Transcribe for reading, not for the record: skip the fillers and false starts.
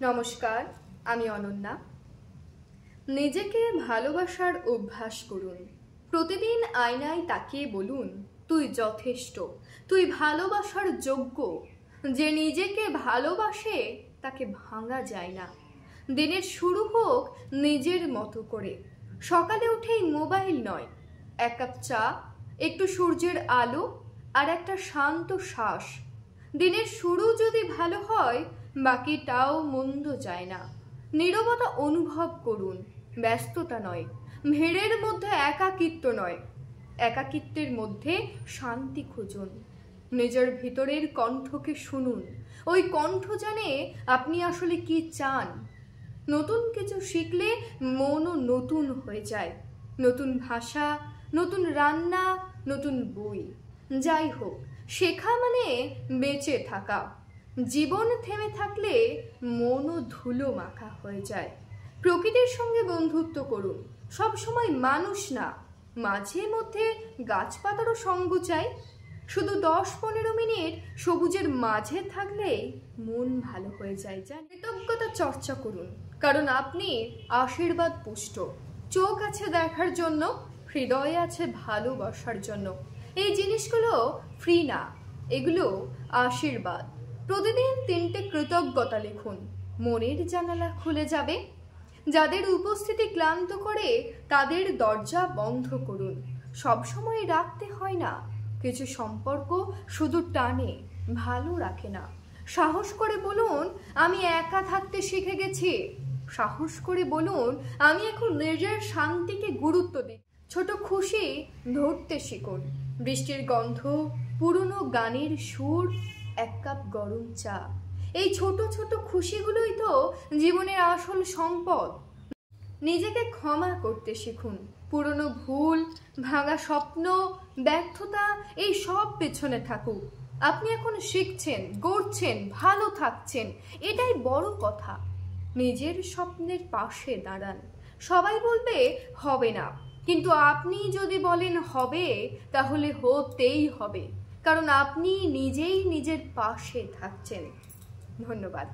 নমস্কার, আমি অনন্যা। নিজেকে ভালোবাসার অভ্যাস করুন। প্রতিদিন আয়নায় তাকিয়ে বলুন, তুই যথেষ্ট, তুই ভালোবাসার যোগ্য। যে নিজেকে ভালোবাসে তাকে ভাঙা যায় না। দিনের শুরু হোক নিজের মতো করে। সকালে উঠেই মোবাইল নয়, এক কাপ চা, একটু সূর্যের আলো আর একটা শান্ত শ্বাস। দিনের শুরু যদি ভালো হয়, বাকিটাও মন্দ যায় না। নীরবতা অনুভব করুন, ব্যস্ততা নয়। ভিড়ের মধ্যে একাকিত্ব নয়, একাকিত্বের মধ্যে শান্তি খুঁজুন। নিজের ভিতরের কণ্ঠকে শুনুন। ওই কণ্ঠ জানে আপনি আসলে কি চান। নতুন কিছু শিখলে মনও নতুন হয়ে যায়। নতুন ভাষা, নতুন রান্না, নতুন বই, যাই হোক, শেখা মানে বেঁচে থাকা। জীবন থেমে থাকলে মনও ধুলো মাখা হয়ে যায়। প্রকৃতির সঙ্গে বন্ধুত্ব করুন। সব সময় মানুষ না, মাঝে মধ্যে গাছপাতারও সঙ্গ চাই। শুধু 10-15 মিনিট সবুজের মাঝে থাকলে মন ভালো হয়ে যায়। কৃতজ্ঞতা চর্চা করুন, কারণ আপনি আশীর্বাদ পুষ্ট। চোখ আছে দেখার জন্য, হৃদয় আছে ভালোবাসার জন্য। এই জিনিসগুলো ফ্রি না, এগুলো আশীর্বাদ। প্রতিদিন 3টে কৃতজ্ঞতা লিখুন, মনের জানালা খুলে যাবে। যাদের উপস্থিতি ক্লান্ত করে তাদের দরজা বন্ধ করুন। সব সময় রাখতে হয় না, কিছু সম্পর্ক শুধু টানে, ভালো রাখে না। সাহস করে বলুন, আমি একা থাকতে শিখে গেছি। সাহস করে বলুন, আমি এখন নিজের শান্তিকে গুরুত্ব দিই। ছোট খুশি ধরতে শিখুন, বৃষ্টির গন্ধ, পুরনো গানের সুর, এক কাপ গরম চা। এই ছোট ছোট খুশিগুলোই তো জীবনের আসল সম্পদ। নিজেকে ক্ষমা করতে শিখুন। পুরনো ভুল, ভাঙা স্বপ্ন, ব্যর্থতা, এই সব পেছনে থাকুক। আপনি এখন শিখছেন, গড়ছেন, ভালো থাকছেন, এটাই বড় কথা। নিজের স্বপ্নের পাশে দাঁড়ান। সবাই বলবে হবে না, কিন্তু আপনি যদি বলেন হবে, তাহলে হতেই হবে, কারণ আপনি নিজেই নিজের পাশে থাকছেন। ধন্যবাদ।